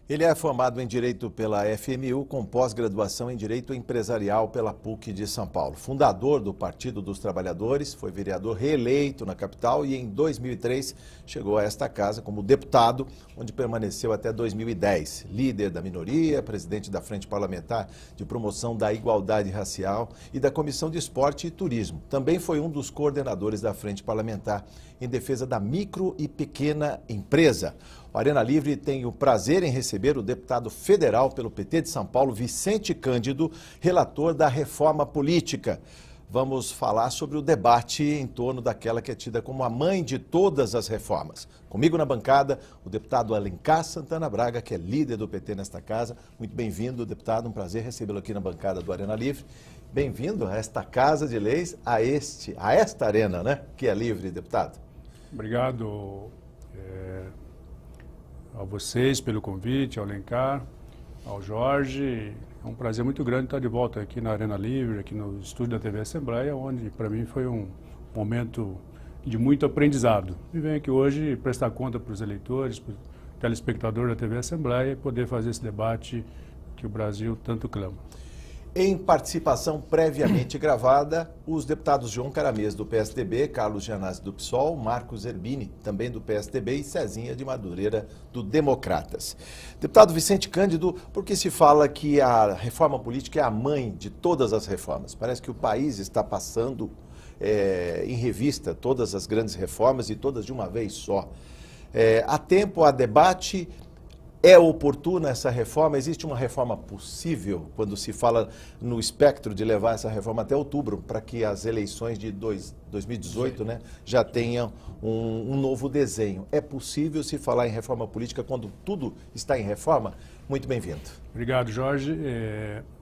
Ele é formado em Direito pela FMU, com pós-graduação em Direito Empresarial pela PUC de São Paulo. Fundador do Partido dos Trabalhadores, foi vereador reeleito na capital e em 2003 chegou a esta casa como deputado, onde permaneceu até 2010. Líder da minoria, presidente da Frente Parlamentar de Promoção da Igualdade Racial e da Comissão de Esporte e Turismo. Também foi um dos coordenadores da Frente Parlamentar em defesa da micro e pequena empresa. O Arena Livre tem o prazer em receber o deputado federal pelo PT de São Paulo, Vicente Cândido, relator da reforma política. Vamos falar sobre o debate em torno daquela que é tida como a mãe de todas as reformas. Comigo na bancada, o deputado Alencar Santana Braga, que é líder do PT nesta casa. Muito bem-vindo, deputado. Um prazer recebê-lo aqui na bancada do Arena Livre. Bem-vindo a esta casa de leis, a esta arena, né, que é livre, deputado. Obrigado a vocês pelo convite, ao Alencar, ao Jorge. É um prazer muito grande estar de volta aqui na Arena Livre, aqui no estúdio da TV Assembleia, onde para mim foi um momento de muito aprendizado. E venho aqui hoje prestar conta para os eleitores, para o telespectador da TV Assembleia e poder fazer esse debate que o Brasil tanto clama. Em participação previamente gravada, os deputados João Caramês, do PSDB, Carlos Gianazzi, do PSOL, Marcos Zerbini, também do PSDB, e Cezinha de Madureira, do Democratas. Deputado Vicente Cândido, por que se fala que a reforma política é a mãe de todas as reformas? Parece que o país está passando em revista todas as grandes reformas e todas de uma vez só. Há tempo, há debate. É oportuna essa reforma? Existe uma reforma possível quando se fala no espectro de levar essa reforma até outubro, para que as eleições de 2018 né, já tenham um novo desenho? É possível se falar em reforma política quando tudo está em reforma? Muito bem-vindo. Obrigado, Jorge.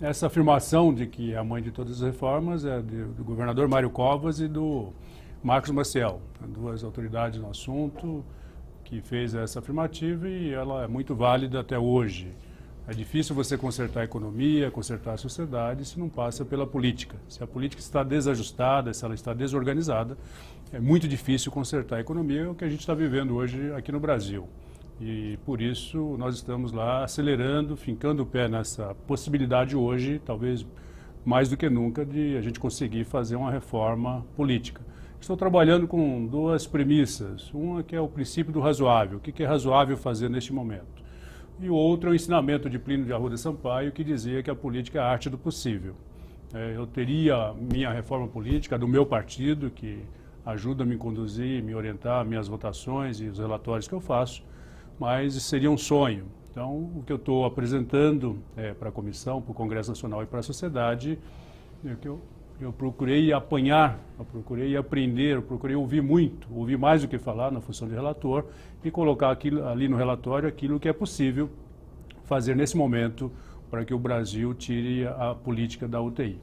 Essa afirmação de que é a mãe de todas as reformas é do governador Mário Covas e do Marcos Maciel, duas autoridades no assunto, que fez essa afirmativa e ela é muito válida até hoje. É difícil você consertar a economia, consertar a sociedade se não passa pela política. Se a política está desajustada, se ela está desorganizada, é muito difícil consertar a economia, é o que a gente está vivendo hoje aqui no Brasil. E por isso nós estamos lá acelerando, fincando o pé nessa possibilidade hoje, talvez mais do que nunca, de a gente conseguir fazer uma reforma política. Estou trabalhando com duas premissas. Uma que é o princípio do razoável. O que é razoável fazer neste momento? E o outro é o ensinamento de Plínio de Arruda Sampaio, que dizia que a política é a arte do possível. Eu teria minha reforma política do meu partido, que ajuda a me conduzir, me orientar, minhas votações e os relatórios que eu faço, mas seria um sonho. Então, o que eu estou apresentando para a comissão, para o Congresso Nacional e para a sociedade, é que eu procurei apanhar, eu procurei aprender, eu procurei ouvir muito, ouvir mais do que falar na função de relator e colocar ali no relatório aquilo que é possível fazer nesse momento para que o Brasil tire a política da UTI.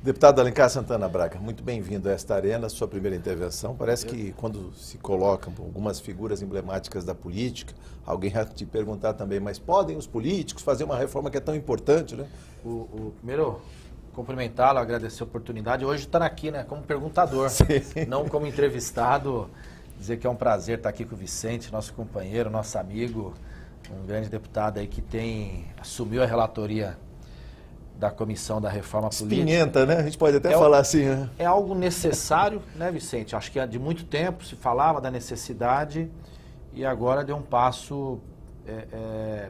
Deputado Alencar Santana Braga, muito bem-vindo a esta arena, sua primeira intervenção. Parece que quando se colocam algumas figuras emblemáticas da política, alguém vai te perguntar também, mas podem os políticos fazer uma reforma que é tão importante, né? Primeiro, cumprimentá-lo, agradecer a oportunidade. Hoje estar aqui, né, como perguntador, não como entrevistado. Dizer que é um prazer estar aqui com o Vicente, nosso companheiro, nosso amigo, um grande deputado aí que assumiu a relatoria da Comissão da Reforma Política. Espinhenta, né? A gente pode até falar assim, né? É algo necessário, né, Vicente? Acho que de muito tempo se falava da necessidade e agora deu um passo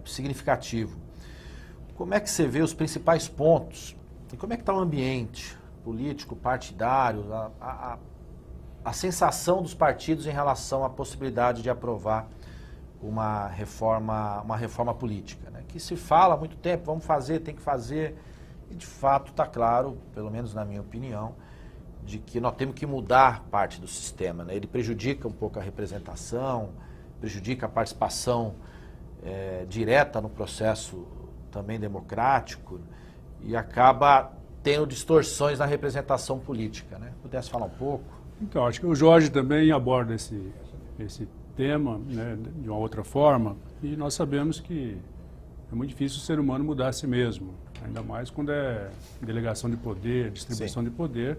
significativo. Como é que você vê os principais pontos? E como é que está o ambiente político, partidário, a sensação dos partidos em relação à possibilidade de aprovar uma reforma política, né? Que se fala há muito tempo, vamos fazer, tem que fazer, e de fato está claro, pelo menos na minha opinião, de que nós temos que mudar parte do sistema, né? Ele prejudica um pouco a representação, prejudica a participação direta no processo também democrático, e acaba tendo distorções na representação política, né? Pudesse falar um pouco? Então, acho que o Jorge também aborda esse tema, né, de uma outra forma, e nós sabemos que é muito difícil o ser humano mudar a si mesmo, ainda mais quando é delegação de poder, distribuição de poder,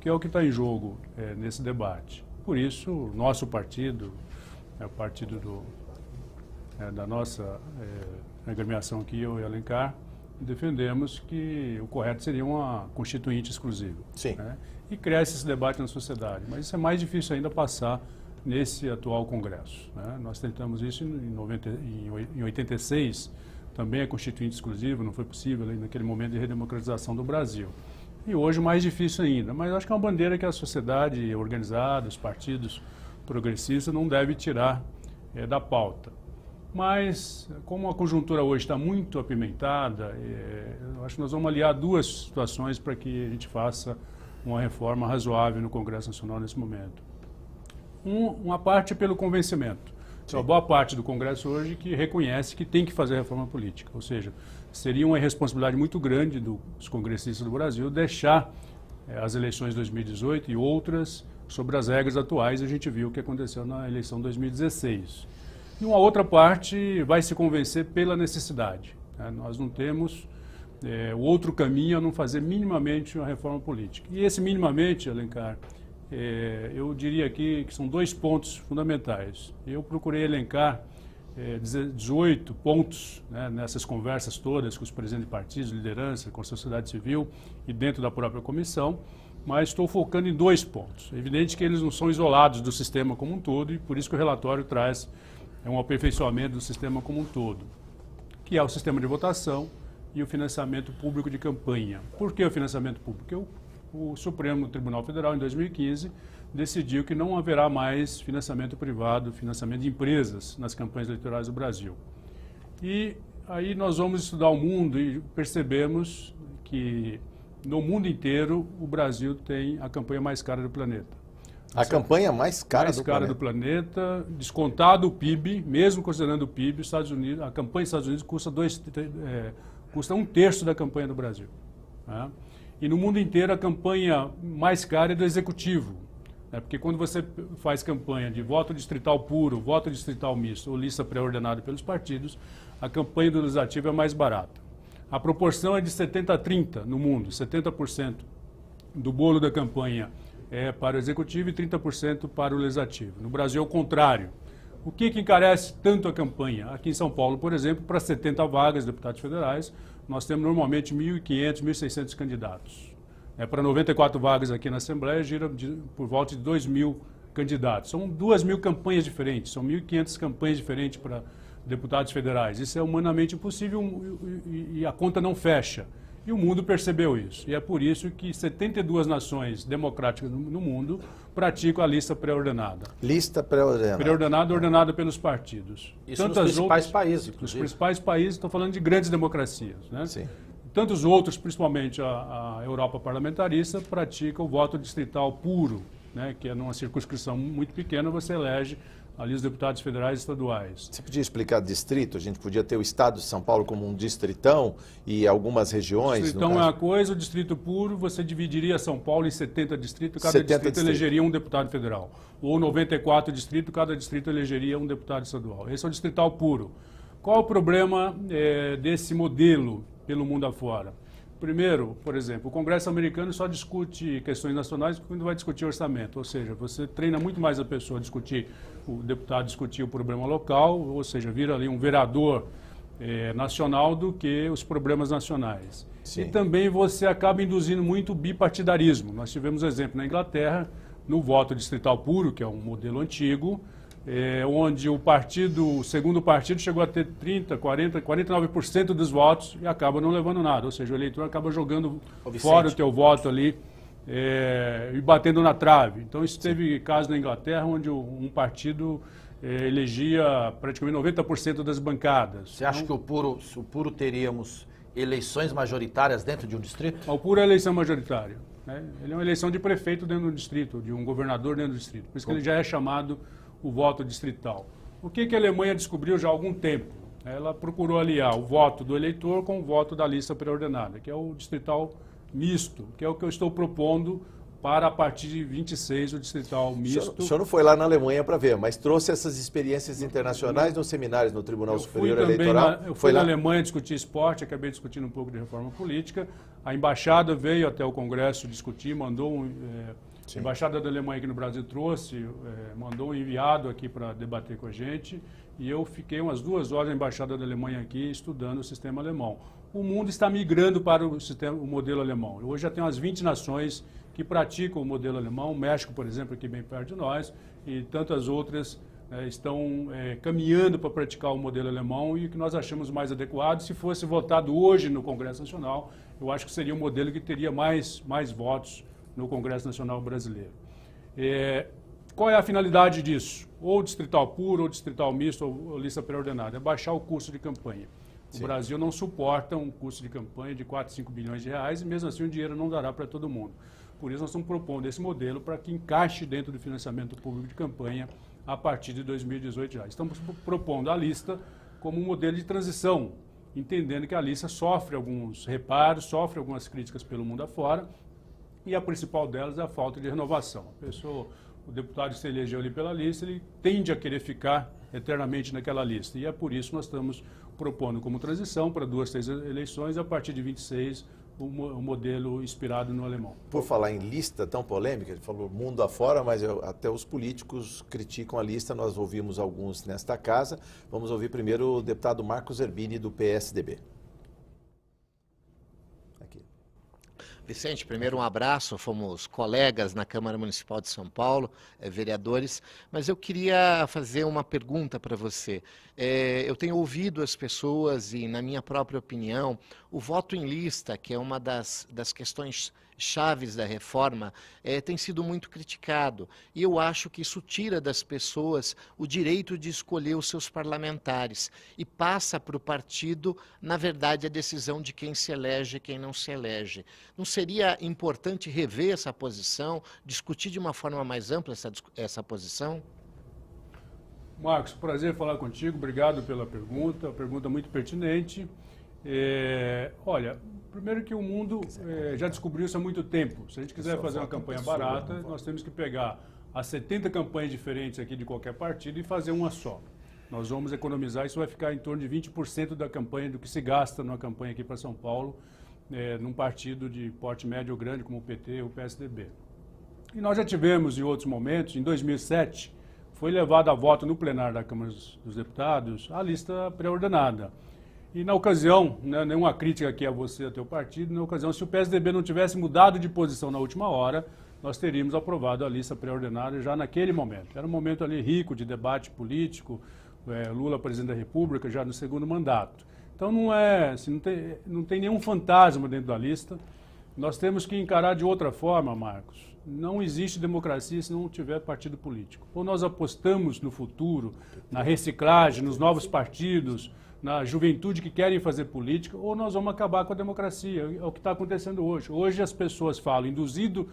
que é o que está em jogo nesse debate. Por isso, o nosso partido, o partido da nossa na agremiação aqui, eu e Alencar, defendemos que o correto seria uma constituinte exclusiva. Sim. Né? E criar esse debate na sociedade. Mas isso é mais difícil ainda passar nesse atual Congresso. Né? Nós tentamos isso em 86, também a constituinte exclusiva, não foi possível naquele momento de redemocratização do Brasil. E hoje mais difícil ainda, mas acho que é uma bandeira que a sociedade organizada, os partidos progressistas não devem tirar da pauta. Mas, como a conjuntura hoje está muito apimentada, eu acho que nós vamos aliar duas situações para que a gente faça uma reforma razoável no Congresso Nacional nesse momento. Uma parte pelo convencimento. Então, boa parte do Congresso hoje que reconhece que tem que fazer reforma política, ou seja, seria uma irresponsabilidade muito grande dos congressistas do Brasil deixar as eleições de 2018 e outras sobre as regras atuais. A gente viu o que aconteceu na eleição de 2016. E uma outra parte vai se convencer pela necessidade. Né? Nós não temos o outro caminho a não fazer minimamente uma reforma política. E esse minimamente, Alencar, eu diria aqui que são 2 pontos fundamentais. Eu procurei elencar 18 pontos, né, nessas conversas todas com os presidentes de partidos, liderança, com a sociedade civil e dentro da própria comissão, mas estou focando em 2 pontos. É evidente que eles não são isolados do sistema como um todo e por isso que o relatório traz um aperfeiçoamento do sistema como um todo, que é o sistema de votação e o financiamento público de campanha. Por que o financiamento público? Porque o Supremo Tribunal Federal, em 2015, decidiu que não haverá mais financiamento privado, financiamento de empresas nas campanhas eleitorais do Brasil. E aí nós vamos estudar o mundo e percebemos que no mundo inteiro o Brasil tem a campanha mais cara do planeta. A campanha mais cara do planeta, descontado o PIB, mesmo considerando o PIB, a campanha dos Estados Unidos custa 1/3 da campanha do Brasil. Né? E no mundo inteiro a campanha mais cara é do executivo. Né? Porque quando você faz campanha de voto distrital puro, voto distrital misto ou lista pré-ordenada pelos partidos, a campanha do legislativo é mais barata. A proporção é de 70-30 no mundo, 70% do bolo da campanha é para o executivo e 30% para o legislativo. No Brasil é o contrário. O que encarece tanto a campanha? Aqui em São Paulo, por exemplo, para 70 vagas de deputados federais, nós temos normalmente 1.500, 1.600 candidatos. Para 94 vagas aqui na Assembleia, gira por volta de 2.000 candidatos. São 2.000 campanhas diferentes, são 1.500 campanhas diferentes para deputados federais. Isso é humanamente impossível e a conta não fecha. E o mundo percebeu isso. E é por isso que 72 nações democráticas no mundo praticam a lista pré-ordenada. Lista pré-ordenada. Pré-ordenada, ordenada pelos partidos. Isso nos principais países, inclusive. Nos principais países, estou falando de grandes democracias. Né? Sim. Tantos outros, principalmente a Europa parlamentarista, praticam o voto distrital puro, né? Que é numa circunscrição muito pequena, você elege ali os deputados federais e estaduais. Você podia explicar distrito? A gente podia ter o estado de São Paulo como um distritão e algumas regiões? Distritão é uma coisa, o distrito puro, você dividiria São Paulo em 70 distritos, cada distrito elegeria um deputado federal. Ou 94 distritos, cada distrito elegeria um deputado estadual. Esse é o distrital puro. Qual o problema desse modelo pelo mundo afora? Primeiro, por exemplo, o Congresso americano só discute questões nacionais quando vai discutir orçamento, ou seja, você treina muito mais a pessoa a discutir, o deputado discutir o problema local, ou seja, vira ali um vereador nacional do que os problemas nacionais. Sim. E também você acaba induzindo muito o bipartidarismo. Nós tivemos exemplo na Inglaterra, no voto distrital puro, que é um modelo antigo, onde o segundo partido chegou a ter 30%, 40%, 49% dos votos e acaba não levando nada. Ou seja, o eleitor acaba jogando fora o teu voto ali e batendo na trave. Então, isso teve caso na Inglaterra, onde um partido elegia praticamente 90% das bancadas. Você acha que o puro teríamos eleições majoritárias dentro de um distrito? O puro é eleição majoritária. Né? Ele é uma eleição de prefeito dentro do distrito, de um governador dentro do distrito. Por isso que ele já é chamado o voto distrital. O que a Alemanha descobriu já há algum tempo? Ela procurou aliar o voto do eleitor com o voto da lista pré-ordenada, que é o distrital misto, que é o que eu estou propondo para a partir de 26, o distrital misto. O senhor não foi lá na Alemanha para ver, mas trouxe essas experiências internacionais nos seminários no Tribunal Superior Eleitoral? Eu fui na Alemanha discutir esporte, acabei discutindo um pouco de reforma política. A embaixada veio até o Congresso discutir, mandou a Embaixada da Alemanha aqui no Brasil mandou um enviado aqui para debater com a gente e eu fiquei umas 2 horas na Embaixada da Alemanha aqui estudando o sistema alemão. O mundo está migrando para o modelo alemão. Hoje já tem umas 20 nações que praticam o modelo alemão, o México, por exemplo, aqui bem perto de nós, e tantas outras estão caminhando para praticar o modelo alemão e o que nós achamos mais adequado. Se fosse votado hoje no Congresso Nacional, eu acho que seria um modelo que teria mais votos no Congresso Nacional brasileiro. Qual é a finalidade disso? Ou distrital puro, ou distrital misto, ou lista pré-ordenada? É baixar o custo de campanha. O Brasil não suporta um custo de campanha de 4, 5 bilhões de reais e mesmo assim o dinheiro não dará para todo mundo. Por isso nós estamos propondo esse modelo para que encaixe dentro do financiamento público de campanha a partir de 2018 já. Estamos propondo a lista como um modelo de transição, entendendo que a lista sofre alguns reparos, sofre algumas críticas pelo mundo afora e a principal delas é a falta de renovação. O deputado que se elegeu ali pela lista, ele tende a querer ficar eternamente naquela lista. E é por isso que nós estamos propondo como transição para 2, 3 eleições, a partir de 26, um modelo inspirado no alemão. Por falar em lista tão polêmica, ele falou mundo afora, mas até os políticos criticam a lista, nós ouvimos alguns nesta casa. Vamos ouvir primeiro o deputado Marcos Zerbini, do PSDB. Vicente, primeiro um abraço, fomos colegas na Câmara Municipal de São Paulo, vereadores, mas eu queria fazer uma pergunta para você. Eu tenho ouvido as pessoas e, na minha própria opinião, o voto em lista, que é uma das questões chaves da reforma, tem sido muito criticado. E eu acho que isso tira das pessoas o direito de escolher os seus parlamentares e passa para o partido, na verdade, a decisão de quem se elege e quem não se elege. Não seria importante rever essa posição, discutir de uma forma mais ampla essa posição? Marcos, prazer falar contigo, obrigado pela pergunta muito pertinente. Olha, primeiro que o mundo já descobriu isso há muito tempo. Se a gente quiser fazer uma campanha barata, nós temos que pegar as 70 campanhas diferentes aqui de qualquer partido e fazer uma só. Nós vamos economizar, isso vai ficar em torno de 20% da campanha, do que se gasta numa campanha aqui para São Paulo, num partido de porte médio ou grande como o PT ou o PSDB. E nós já tivemos em outros momentos, em 2007, foi levado a voto no plenário da Câmara dos Deputados a lista pré-ordenada. E na ocasião, nenhuma crítica aqui a você e ao teu partido, na ocasião, se o PSDB não tivesse mudado de posição na última hora, nós teríamos aprovado a lista pré-ordenada já naquele momento. Era um momento ali rico de debate político, Lula presidente da República já no segundo mandato. Então não tem nenhum fantasma dentro da lista. Nós temos que encarar de outra forma, Marcos. Não existe democracia se não tiver partido político. Ou nós apostamos no futuro, na reciclagem, nos novos partidos, na juventude que querem fazer política, ou nós vamos acabar com a democracia. É o que está acontecendo hoje. Hoje as pessoas falam, induzido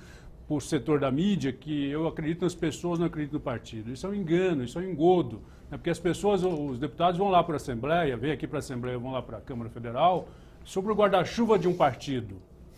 por setor da mídia, que eu acredito nas pessoas, não acredito no partido. Isso é um engano, isso é um engodo. Porque as pessoas, os deputados vão lá para a Assembleia, vêm aqui para a Assembleia, vão lá para a Câmara Federal, sobre o guarda-chuva de um partido.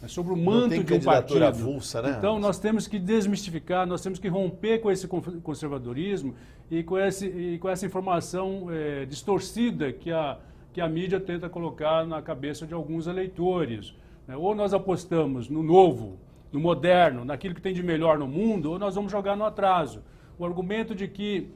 Sobre o manto de um partido. Avulsa, né? Então, nós temos que desmistificar, nós temos que romper com esse conservadorismo e com essa informação distorcida que a mídia tenta colocar na cabeça de alguns eleitores. Ou nós apostamos no novo, no moderno, naquilo que tem de melhor no mundo, ou nós vamos jogar no atraso. O argumento de que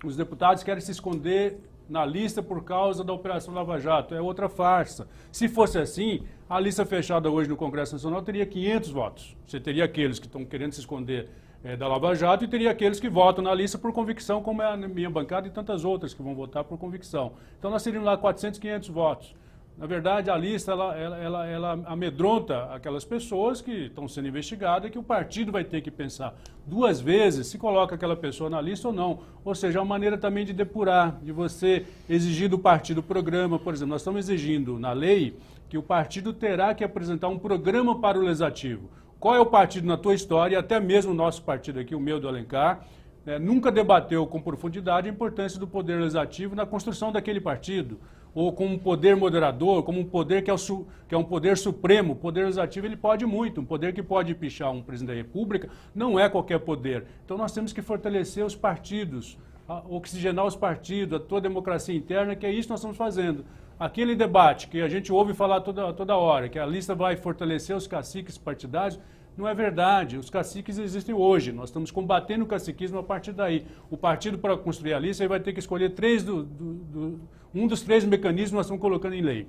os deputados querem se esconder na lista por causa da Operação Lava Jato é outra farsa. Se fosse assim, a lista fechada hoje no Congresso Nacional teria 500 votos. Você teria aqueles que estão querendo se esconder da Lava Jato e teria aqueles que votam na lista por convicção, como é a minha bancada e tantas outras que vão votar por convicção. Então nós teríamos lá 400, 500 votos. Na verdade, a lista ela amedronta aquelas pessoas que estão sendo investigadas e que o partido vai ter que pensar 2 vezes se coloca aquela pessoa na lista ou não. Ou seja, é uma maneira também de depurar, de você exigir do partido o programa. Por exemplo, nós estamos exigindo na lei que o partido terá que apresentar um programa para o legislativo. Qual é o partido na tua história, e até mesmo o nosso partido aqui, o meu do Alencar, nunca debateu com profundidade a importância do poder legislativo na construção daquele partido, ou como um poder moderador, como um poder que é um poder supremo. O poder legislativo ele pode muito, um poder que pode pichar um presidente da República não é qualquer poder. Então nós temos que fortalecer os partidos, oxigenar os partidos, a tua democracia interna, que é isso que nós estamos fazendo. Aquele debate que a gente ouve falar toda hora, que a lista vai fortalecer os caciques partidários, Não é verdade. Os caciques existem hoje. Nós estamos combatendo o caciquismo a partir daí. O partido, para construir a lista, ele vai ter que escolher um dos 3 mecanismos que nós estamos colocando em lei.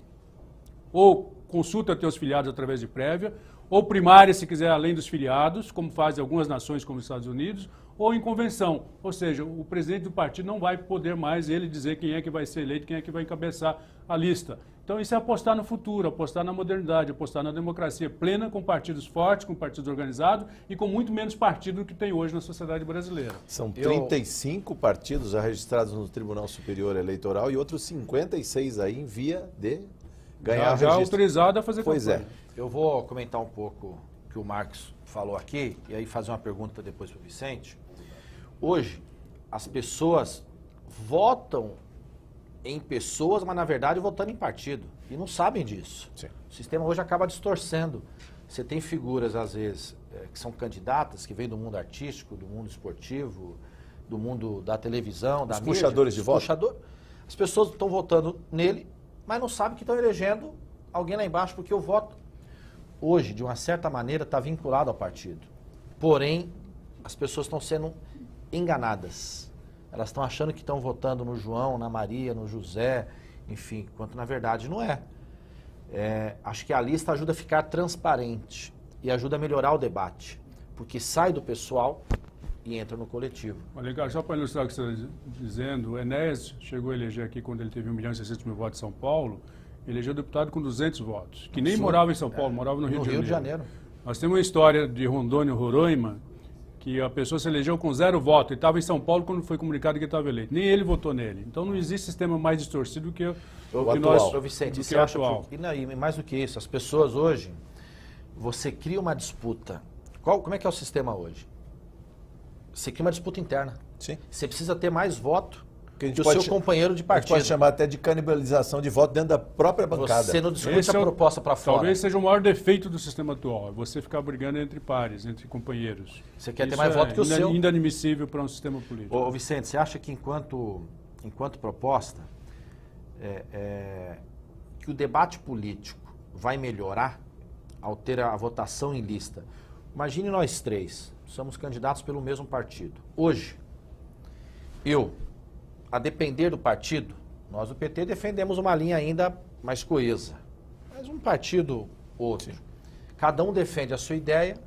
Ou consulta teus filiados através de prévia, ou primária, se quiser, além dos filiados, como fazem algumas nações como os Estados Unidos, ou em convenção. Ou seja, o presidente do partido não vai poder mais ele dizer quem é que vai ser eleito, quem é que vai encabeçar a lista. Então isso é apostar no futuro, apostar na modernidade, apostar na democracia plena, com partidos fortes, com partidos organizados e com muito menos partido do que tem hoje na sociedade brasileira. São 35 partidos já registrados no Tribunal Superior Eleitoral e outros 56 aí em via de ganhar já registro. Autorizado a fazer Pois campanha. Eu vou comentar um pouco o que o Marcos falou aqui e aí fazer uma pergunta depois para o Vicente. Hoje, as pessoas votam em pessoas, mas na verdade votando em partido. E não sabem disso. Sim. O sistema hoje acaba distorcendo. Você tem figuras, às vezes, que são candidatas, que vêm do mundo artístico, do mundo esportivo, do mundo da televisão, da mídia. Puxadores de voto. As pessoas estão votando nele, mas não sabem que estão elegendo alguém lá embaixo, porque o voto, hoje, de uma certa maneira, está vinculado ao partido. Porém, as pessoas estão sendo enganadas. Elas estão achando que estão votando no João, na Maria, no José, enfim, enquanto na verdade não é. Acho que a lista ajuda a ficar transparente e ajuda a melhorar o debate, porque sai do pessoal e entra no coletivo. Legal, só para ilustrar o que você está dizendo, o Enéas chegou a eleger aqui quando ele teve 1.600.000 votos em São Paulo, elegeu deputado com 200 votos, que nem morava em São Paulo, morava no Rio de Janeiro. Nós temos uma história de Rondônia, Roraima, que a pessoa se elegeu com 0 voto e estava em São Paulo quando foi comunicado que estava eleito. Nem ele votou nele. Então não existe sistema mais distorcido que o que nós... Vicente, você acha que... E mais do que isso, as pessoas hoje, você cria uma disputa. Como é que é o sistema hoje? Você cria uma disputa interna. Sim. Você precisa ter mais voto que o pode seu companheiro de partido. A gente pode chamar até de canibalização de voto dentro da própria bancada. Você não discute a proposta para fora. Talvez seja o maior defeito do sistema atual, você ficar brigando entre pares, entre companheiros. Você quer ter mais voto que o seu. Inadmissível para um sistema político. Ô Vicente, você acha que enquanto proposta, que o debate político vai melhorar ao ter a votação em lista? Imagine nós 3, somos candidatos pelo mesmo partido. Hoje, a depender do partido, nós do PT defendemos uma linha ainda mais coesa. Mas um partido, outro. Sim. Cada um defende a sua ideia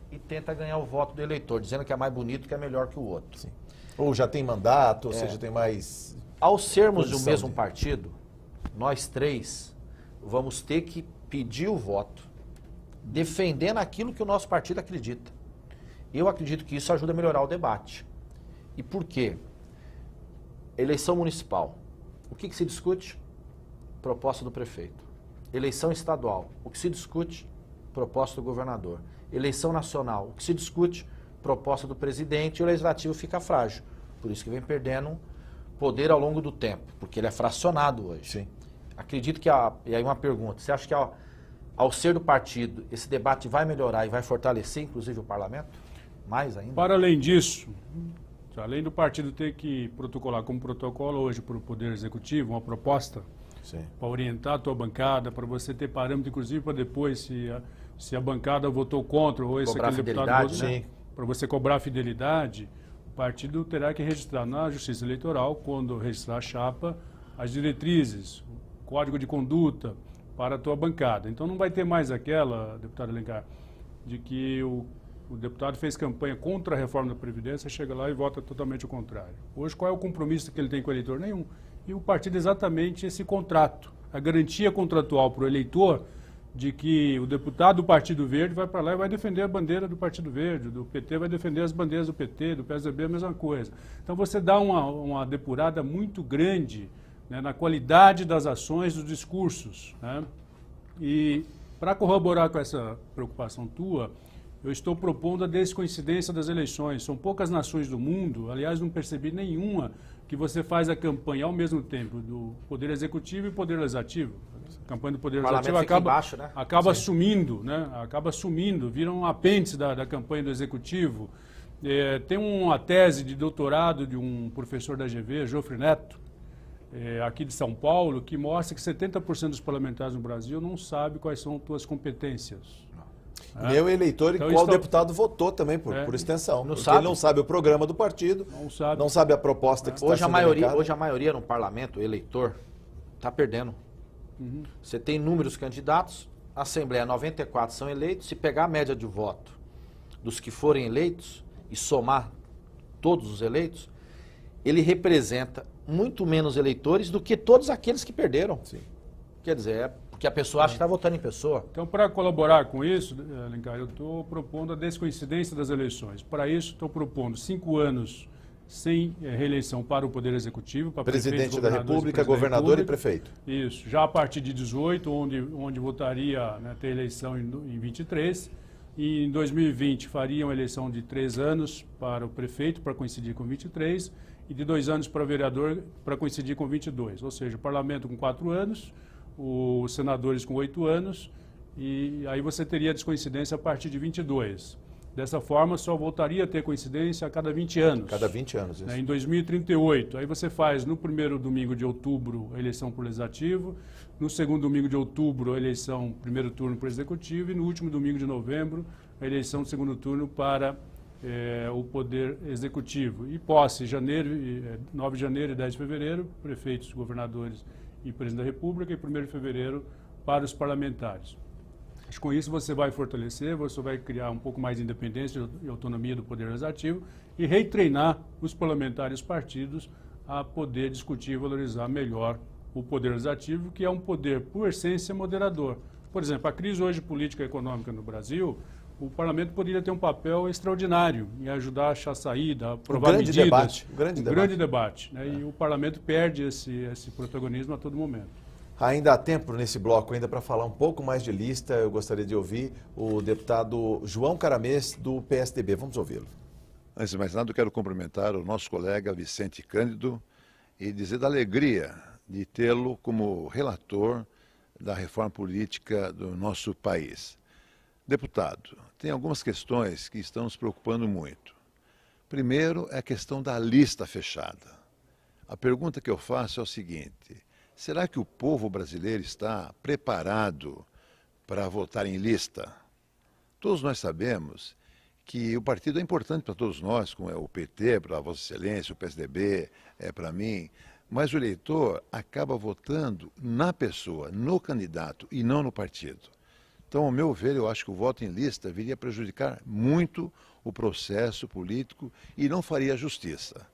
e tenta ganhar o voto do eleitor, dizendo que é mais bonito, que é melhor que o outro. Sim. Ou já tem mandato, ou seja, tem mais... Ao sermos do mesmo partido, nós 3 vamos ter que pedir o voto, defendendo aquilo que o nosso partido acredita. Eu acredito que isso ajuda a melhorar o debate. E por quê? Eleição municipal. O que se discute? Proposta do prefeito. Eleição estadual. O que se discute? Proposta do governador. Eleição nacional. O que se discute? Proposta do presidente. E o legislativo fica frágil. Por isso que vem perdendo poder ao longo do tempo, porque ele é fracionado hoje. Sim. Acredito que... E aí uma pergunta. Você acha que ao ser do partido, esse debate vai melhorar e vai fortalecer, inclusive, o parlamento? Mais ainda? Para além disso... Além do partido ter que protocolar como protocolo hoje para o Poder Executivo, uma proposta para orientar a tua bancada, para você ter parâmetro, inclusive, para depois, se a bancada votou contra ou esse aquele deputado votou, para você cobrar a fidelidade, o partido terá que registrar na Justiça Eleitoral, quando registrar a chapa, as diretrizes, o código de conduta para a tua bancada. Então não vai ter mais aquela, deputado Alencar, de que o deputado fez campanha contra a reforma da Previdência, chega lá e vota totalmente o contrário. Hoje, qual é o compromisso que ele tem com o eleitor? Nenhum. E o partido é exatamente esse contrato, a garantia contratual para o eleitor de que o deputado do Partido Verde vai para lá e vai defender a bandeira do Partido Verde, do PT vai defender as bandeiras do PT, do PSDB, a mesma coisa. Então você dá uma depurada muito grande, né, na qualidade das ações, dos discursos, né? E para corroborar com essa preocupação tua, eu estou propondo a descoincidência das eleições. São poucas nações do mundo, aliás, não percebi nenhuma, que você faz a campanha ao mesmo tempo do Poder Executivo e Poder Legislativo. A campanha do Poder Legislativo acaba sumindo, né? Acaba sumindo, vira um apêndice da campanha do Executivo. Tem uma tese de doutorado de um professor da GV, Jofre Neto, aqui de São Paulo, que mostra que 70% dos parlamentares no Brasil não sabem quais são suas competências. Nem o eleitor Então, e qual deputado votou também por extensão. Não porque sabe. ele não sabe o programa do partido, não sabe a proposta que está Hoje sendo a maioria no parlamento, o eleitor, está perdendo. Você tem inúmeros candidatos, a Assembleia 94 são eleitos, se pegar a média de voto dos que forem eleitos e somar todos os eleitos, ele representa muito menos eleitores do que todos aqueles que perderam. Sim. Quer dizer, é porque a pessoa acha que está votando em pessoa. Então, para colaborar com isso, Alencar, eu estou propondo a descoincidência das eleições. Para isso, estou propondo 5 anos sem reeleição para o Poder Executivo, para presidente da República, governador e prefeito. Isso, já a partir de 18, onde votaria, né, ter eleição em 23, e em 2020 faria uma eleição de 3 anos para o prefeito, para coincidir com 23, e de 2 anos para o vereador, para coincidir com 22. Ou seja, o parlamento com 4 anos, os senadores com 8 anos, e aí você teria a descoincidência a partir de 22. Dessa forma, só voltaria a ter coincidência a cada 20 anos. Cada 20 anos, isso. Em 2038. Aí você faz no primeiro domingo de outubro a eleição para o Legislativo, no segundo domingo de outubro a eleição, primeiro turno para o Executivo, e no último domingo de novembro a eleição do segundo turno para o Poder Executivo. E posse, 9 de janeiro e 10 de fevereiro, prefeitos, governadores e presidente da República, e 1º de fevereiro para os parlamentares. Acho que com isso você vai fortalecer, você vai criar um pouco mais de independência e autonomia do Poder Legislativo e retreinar os parlamentares e os partidos a poder discutir e valorizar melhor o Poder Legislativo, que é um poder, por essência, moderador. Por exemplo, a crise hoje política e econômica no Brasil, o parlamento poderia ter um papel extraordinário em ajudar a achar saída, a aprovar medidas. Um grande debate. Né? E o parlamento perde esse protagonismo a todo momento. Ainda há tempo nesse bloco ainda para falar um pouco mais de lista. Eu gostaria de ouvir o deputado João Caramês, do PSDB. Vamos ouvi-lo. Antes de mais nada, eu quero cumprimentar o nosso colega Vicente Cândido e dizer da alegria de tê-lo como relator da reforma política do nosso país. Deputado, tem algumas questões que estão nos preocupando muito. Primeiro é a questão da lista fechada. A pergunta que eu faço é o seguinte: será que o povo brasileiro está preparado para votar em lista? Todos nós sabemos que o partido é importante para todos nós, como é o PT, para a Vossa Excelência, o PSDB, para mim, mas o eleitor acaba votando na pessoa, no candidato e não no partido. Então, ao meu ver, eu acho que o voto em lista viria a prejudicar muito o processo político e não faria justiça.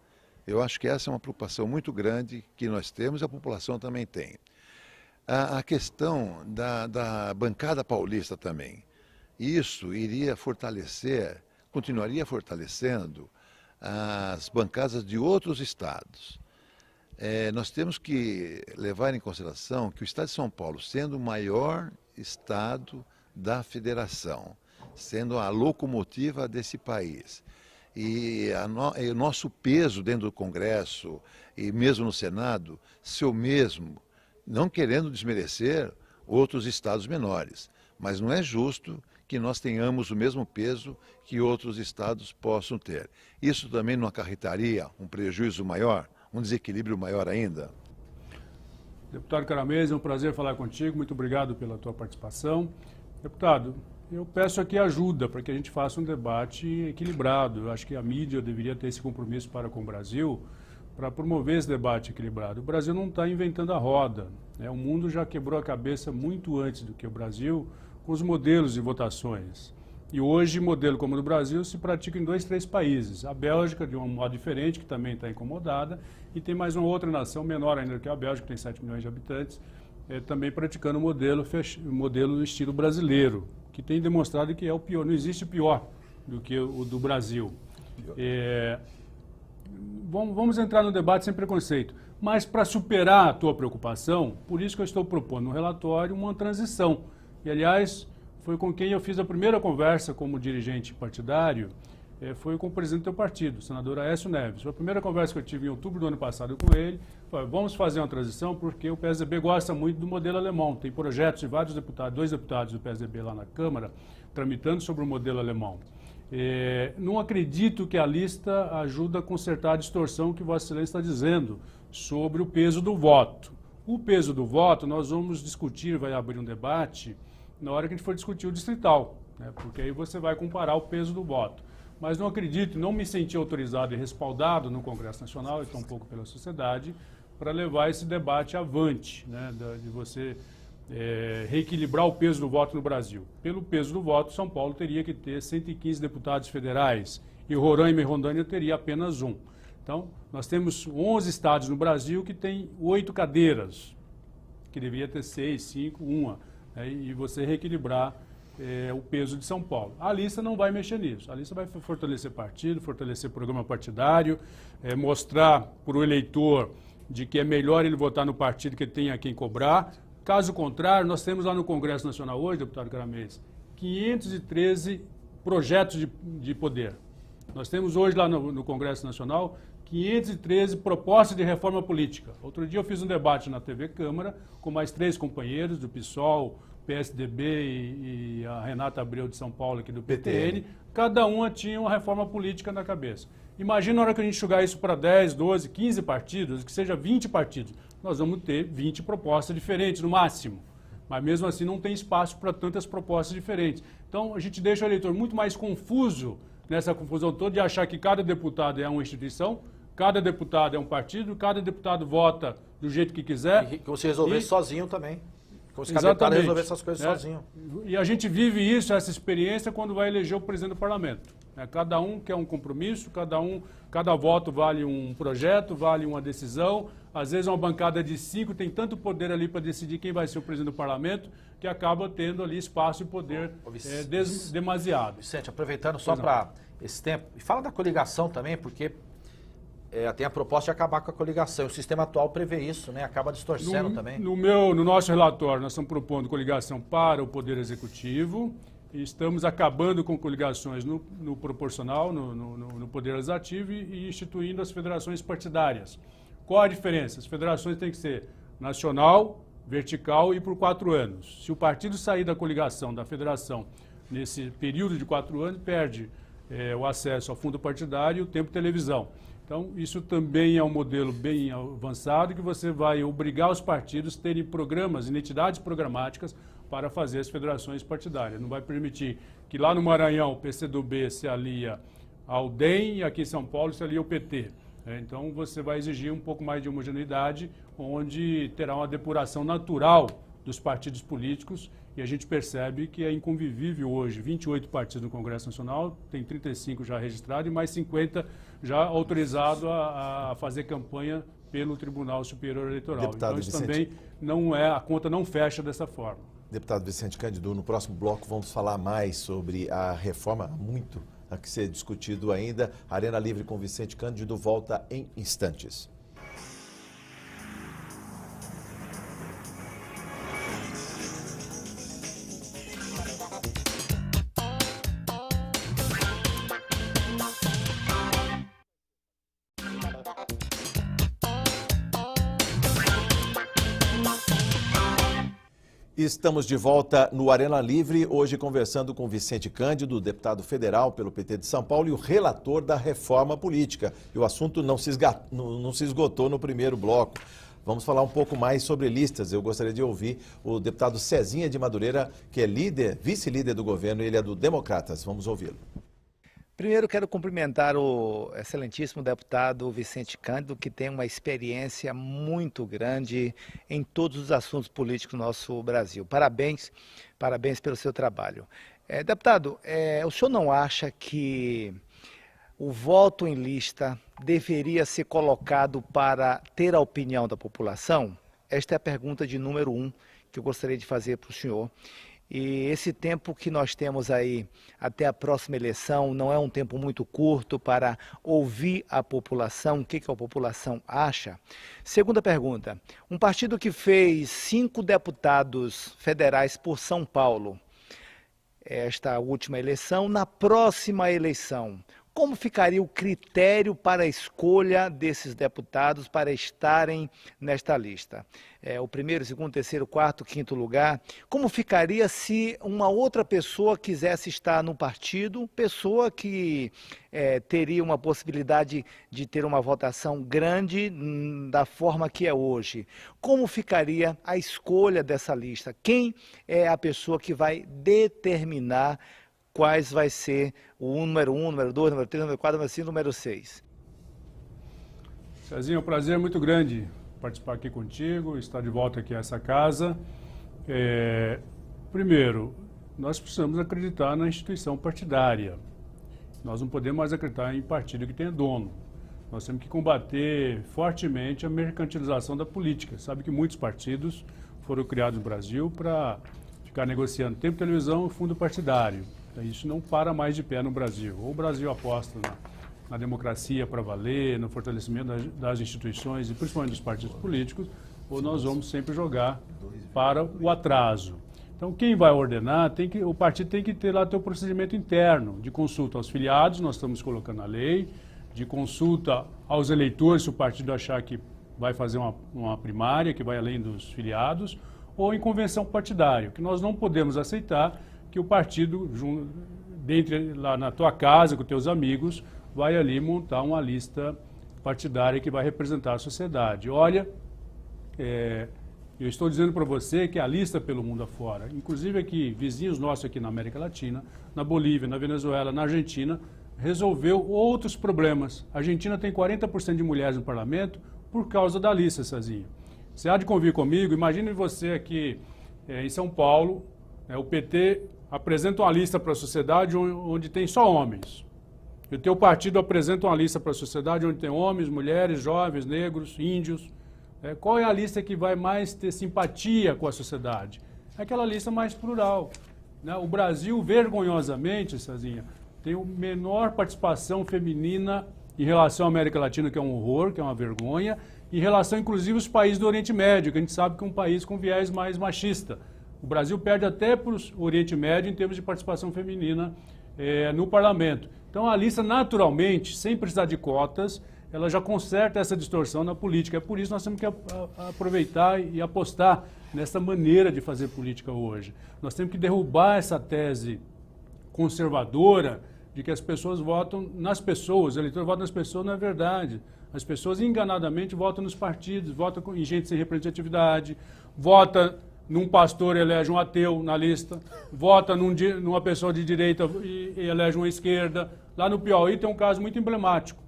Eu acho que essa é uma preocupação muito grande que nós temos e a população também tem. A questão da bancada paulista também. Isso iria fortalecer, continuaria fortalecendo as bancadas de outros estados. Nós temos que levar em consideração que o estado de São Paulo, sendo o maior estado da federação, sendo a locomotiva desse país, e o nosso peso dentro do Congresso e mesmo no Senado, ser o mesmo, não querendo desmerecer outros estados menores, mas não é justo que nós tenhamos o mesmo peso que outros estados possam ter. Isso também não acarretaria um prejuízo maior, um desequilíbrio maior ainda? Deputado Caramês, é um prazer falar contigo, muito obrigado pela tua participação. Deputado, eu peço aqui ajuda para que a gente faça um debate equilibrado. Eu acho que a mídia deveria ter esse compromisso para com o Brasil, para promover esse debate equilibrado. O Brasil não está inventando a roda, né? O mundo já quebrou a cabeça muito antes do que o Brasil com os modelos de votações. E hoje, modelo como o do Brasil se pratica em 2, 3 países. A Bélgica, de um modo diferente, que também está incomodada, e tem mais uma outra nação menor ainda que a Bélgica, que tem 7 milhões de habitantes, também praticando o modelo estilo brasileiro, que tem demonstrado que é o pior. Não existe pior do que o do Brasil. Vamos entrar no debate sem preconceito. Mas para superar a tua preocupação, por isso que eu estou propondo no relatório uma transição. E, aliás, foi com quem eu fiz a primeira conversa como dirigente partidário, foi com o presidente do teu partido, o senador Aécio Neves. Foi a primeira conversa que eu tive em outubro do ano passado com ele. Falei, vamos fazer uma transição porque o PSDB gosta muito do modelo alemão. Tem projetos de vários deputados, 2 deputados do PSDB lá na Câmara, tramitando sobre o modelo alemão. Não acredito que a lista ajuda a consertar a distorção que Vossa Excelência está dizendo sobre o peso do voto. O peso do voto nós vamos discutir, vai abrir um debate na hora que a gente for discutir o distrital. né? Porque aí você vai comparar o peso do voto. Mas não acredito, não me senti autorizado e respaldado no Congresso Nacional, e tampouco pela sociedade, para levar esse debate avante, né? De você reequilibrar o peso do voto no Brasil. Pelo peso do voto, São Paulo teria que ter 115 deputados federais e Roraima e Rondônia teria apenas um. Então, nós temos 11 estados no Brasil que têm 8 cadeiras, que deveria ter 6, 5, 1, né? E você reequilibrar o peso de São Paulo. A lista não vai mexer nisso. A lista vai fortalecer partido, fortalecer programa partidário, mostrar para o eleitor de que é melhor ele votar no partido que tem a quem cobrar. Caso contrário, nós temos lá no Congresso Nacional hoje, deputado Caramês, 513 projetos de poder. Nós temos hoje lá no Congresso Nacional 513 propostas de reforma política. Outro dia eu fiz um debate na TV Câmara com mais 3 companheiros do PSOL, PSDB e a Renata Abreu de São Paulo aqui do PTN. Cada uma tinha uma reforma política na cabeça. Imagina na hora que a gente jogar isso para 10, 12, 15 partidos, que seja 20 partidos. Nós vamos ter 20 propostas diferentes no máximo. Mas mesmo assim não tem espaço para tantas propostas diferentes. Então a gente deixa o eleitor muito mais confuso nessa confusão toda de achar que cada deputado é uma instituição, cada deputado é um partido, cada deputado vota do jeito que quiser. E que você resolver sozinho também. Como se cada Exatamente, deputado resolver essas coisas sozinho. E a gente vive isso, essa experiência, quando vai eleger o presidente do parlamento. Cada um quer um compromisso, cada voto vale um projeto, vale uma decisão. Às vezes uma bancada de 5 tem tanto poder ali para decidir quem vai ser o presidente do parlamento, que acaba tendo ali espaço e poder demasiado. Vicente, aproveitando só para esse tempo, e fala da coligação também, porque tem a proposta de acabar com a coligação. O sistema atual prevê isso, né? Acaba distorcendo também. No nosso relatório, nós estamos propondo coligação para o Poder Executivo e estamos acabando com coligações no proporcional, no Poder Legislativo e instituindo as federações partidárias. Qual a diferença? As federações têm que ser nacional, vertical e por 4 anos. Se o partido sair da coligação, da federação, nesse período de 4 anos, perde o acesso ao fundo partidário e o tempo de televisão. Então, isso também é um modelo bem avançado que você vai obrigar os partidos a terem programas, identidades programáticas para fazer as federações partidárias. Não vai permitir que lá no Maranhão o PCdoB se alia ao DEM e aqui em São Paulo se alia ao PT. Então, você vai exigir um pouco mais de homogeneidade, onde terá uma depuração natural dos partidos políticos e a gente percebe que é inconvivível hoje 28 partidos no Congresso Nacional, tem 35 já registrados e mais 50 já autorizados a fazer campanha pelo Tribunal Superior Eleitoral. Deputado então isso Vicente, também não a conta não fecha dessa forma. Deputado Vicente Cândido, no próximo bloco vamos falar mais sobre a reforma, muito a que ser discutido ainda. Arena Livre com Vicente Cândido volta em instantes. Estamos de volta no Arena Livre, hoje conversando com Vicente Cândido, deputado federal pelo PT de São Paulo e o relator da reforma política. E o assunto não se esgotou no primeiro bloco. Vamos falar um pouco mais sobre listas. Eu gostaria de ouvir o deputado Cezinha de Madureira, que é vice-líder do governo, e ele é do Democratas. Vamos ouvi-lo. Primeiro, quero cumprimentar o excelentíssimo deputado Vicente Cândido, que tem uma experiência muito grande em todos os assuntos políticos do nosso Brasil. Parabéns pelo seu trabalho. Deputado, o senhor não acha que o voto em lista deveria ser colocado para ter a opinião da população? Esta é a pergunta de número 1 que eu gostaria de fazer para o senhor. E esse tempo que nós temos aí até a próxima eleição não é um tempo muito curto para ouvir a população, o que a população acha. Segunda pergunta, um partido que fez 5 deputados federais por São Paulo, esta última eleição, na próxima eleição, como ficaria o critério para a escolha desses deputados para estarem nesta lista? O primeiro, segundo, terceiro, quarto, quinto lugar. Como ficaria se uma outra pessoa quisesse estar no partido, pessoa que teria uma possibilidade de ter uma votação grande da forma que é hoje? Como ficaria a escolha dessa lista? Quem é a pessoa que vai determinar quais vai ser o número 1, número 2, número 3, número 4, número 5, número 6. Cezinha, é um prazer muito grande participar aqui contigo, estar de volta aqui a essa casa. Primeiro, nós precisamos acreditar na instituição partidária. Nós não podemos mais acreditar em partido que tenha dono. Nós temos que combater fortemente a mercantilização da política. Sabe que muitos partidos foram criados no Brasil para ficar negociando tempo de televisão e fundo partidário. Isso não para mais de pé no Brasil. Ou o Brasil aposta na democracia para valer, no fortalecimento das instituições e principalmente dos partidos políticos, ou nós vamos sempre jogar para o atraso. Então, quem vai ordenar, o partido tem que ter lá seu procedimento interno de consulta aos filiados, nós estamos colocando na lei, de consulta aos eleitores, se o partido achar que vai fazer uma primária, que vai além dos filiados, ou em convenção partidária, que nós não podemos aceitar que o partido, lá na tua casa, com teus amigos, vai ali montar uma lista partidária que vai representar a sociedade. Olha, eu estou dizendo para você que a lista pelo mundo afora, inclusive aqui, vizinhos nossos aqui na América Latina, na Bolívia, na Venezuela, na Argentina, resolveu outros problemas. A Argentina tem 40% de mulheres no parlamento por causa da lista, Cezinha. Você há de convir comigo, imagine você aqui em São Paulo, o PT apresenta uma lista para a sociedade onde tem só homens. E o teu partido apresenta uma lista para a sociedade onde tem homens, mulheres, jovens, negros, índios. Qual é a lista que vai mais ter simpatia com a sociedade? É aquela lista mais plural. O Brasil, vergonhosamente, Cezinha, tem a menor participação feminina em relação à América Latina, que é um horror, que é uma vergonha, em relação, inclusive, aos países do Oriente Médio, que a gente sabe que é um país com viés mais machista. O Brasil perde até para o Oriente Médio em termos de participação feminina no parlamento. Então, a lista, naturalmente, sem precisar de cotas, ela já conserta essa distorção na política. É por isso que nós temos que aproveitar e apostar nessa maneira de fazer política hoje. Nós temos que derrubar essa tese conservadora de que as pessoas votam nas pessoas, o eleitor vota nas pessoas, não é verdade. As pessoas enganadamente votam nos partidos, votam em gente sem representatividade, vota num pastor e elege um ateu na lista, vota numa pessoa de direita e elege uma esquerda. Lá no Piauí tem um caso muito emblemático,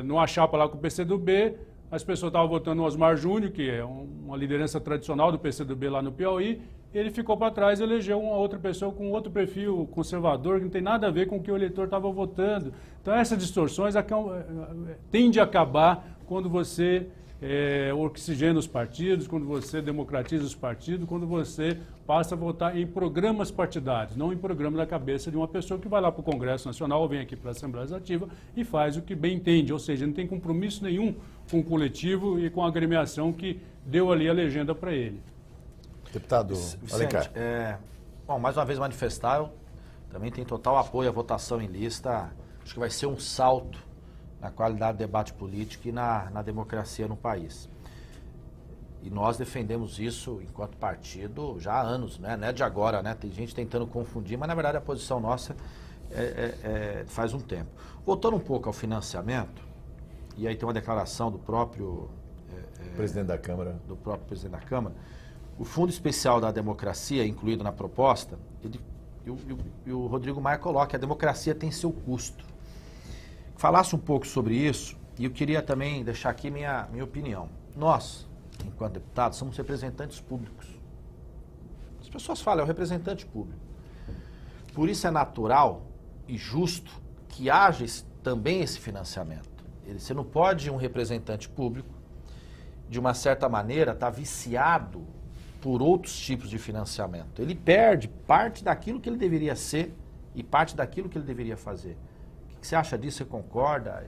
numa chapa lá com o PCdoB, as pessoas estavam votando no Osmar Júnior, que é uma liderança tradicional do PCdoB lá no Piauí, ele ficou para trás e elegeu uma outra pessoa com outro perfil conservador, que não tem nada a ver com o que o eleitor estava votando. Então, essas distorções tendem a acabar quando você oxigena os partidos, quando você democratiza os partidos, quando você passa a votar em programas partidários, não em programa da cabeça de uma pessoa que vai lá para o Congresso Nacional ou vem aqui para a Assembleia Legislativa e faz o que bem entende, ou seja, não tem compromisso nenhum com o coletivo e com a agremiação que deu ali a legenda para ele. Deputado Alencar. Bom, mais uma vez manifestar, eu também tenho total apoio à votação em lista. Acho que vai ser um salto na qualidade do debate político e na democracia no país. E nós defendemos isso enquanto partido já há anos, né? Não é de agora, né? Tem gente tentando confundir, mas na verdade a posição nossa faz um tempo. Voltando um pouco ao financiamento, e aí tem uma declaração do próprio presidente da Câmara. Do próprio presidente da Câmara. O Fundo Especial da Democracia, incluído na proposta, e o Rodrigo Maia coloca que a democracia tem seu custo. Falasse um pouco sobre isso, e eu queria também deixar aqui minha opinião. Nós, enquanto deputados, somos representantes públicos. As pessoas falam, é o representante público. Por isso é natural e justo que haja também esse financiamento. Você não pode, um representante público, de uma certa maneira, estar viciado por outros tipos de financiamento. Ele perde parte daquilo que ele deveria ser e parte daquilo que ele deveria fazer. O que você acha disso? Você concorda?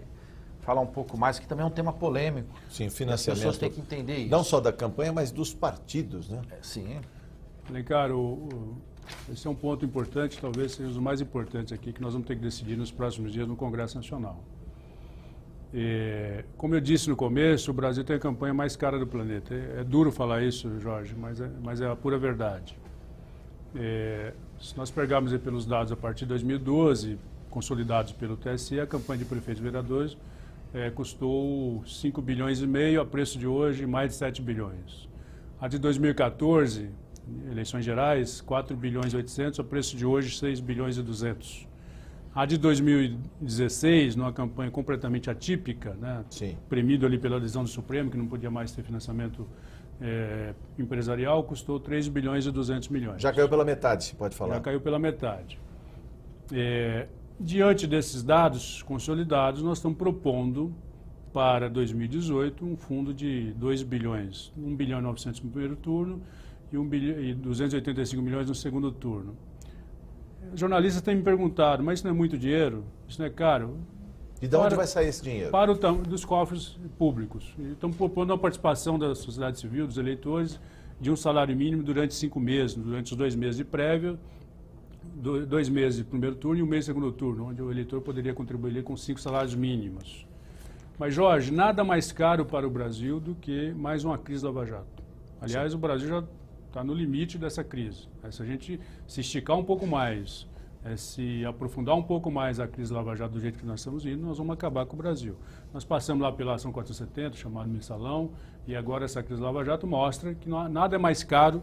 Falar um pouco mais, que também é um tema polêmico. Sim, financiamento. As pessoas têm que entender isso. Não só da campanha, mas dos partidos, né? Sim. Alencar, esse é um ponto importante, talvez seja os mais importantes aqui, que nós vamos ter que decidir nos próximos dias no Congresso Nacional. Como eu disse no começo, o Brasil tem a campanha mais cara do planeta. É duro falar isso, Jorge, mas é a pura verdade. Se nós pegarmos pelos dados a partir de 2012, consolidados pelo TSE, a campanha de prefeitos e vereadores custou 5 bilhões e meio, a preço de hoje mais de 7 bilhões. A de 2014 eleições gerais, 4 bilhões e 800, a preço de hoje 6 bilhões e 200. A de 2016, numa campanha completamente atípica, né, premido ali pela decisão do Supremo, que não podia mais ter financiamento empresarial, custou 3 bilhões e 200 milhões. Já caiu pela metade, se pode falar. Já caiu pela metade. Diante desses dados consolidados, nós estamos propondo para 2018 um fundo de 2 bilhões, 1 bilhão e 900 no primeiro turno e 1 bilhão e 285 milhões no segundo turno. Jornalistas têm me perguntado, mas isso não é muito dinheiro? Isso não é caro? E de onde vai sair esse dinheiro? Para dos cofres públicos. Estamos propondo a participação da sociedade civil, dos eleitores, de um salário mínimo durante 5 meses, durante os 2 meses de prévia, 2 meses de primeiro turno e 1 mês de segundo turno, onde o eleitor poderia contribuir com 5 salários mínimos. Mas, Jorge, nada mais caro para o Brasil do que mais uma crise da Lava Jato. Aliás, o Brasil já está no limite dessa crise. Se a gente se esticar um pouco mais, se aprofundar um pouco mais a crise da Lava Jato do jeito que nós estamos indo, nós vamos acabar com o Brasil. Nós passamos lá pela ação 470, chamado mensalão, e agora essa crise da Lava Jato mostra que nada é mais caro,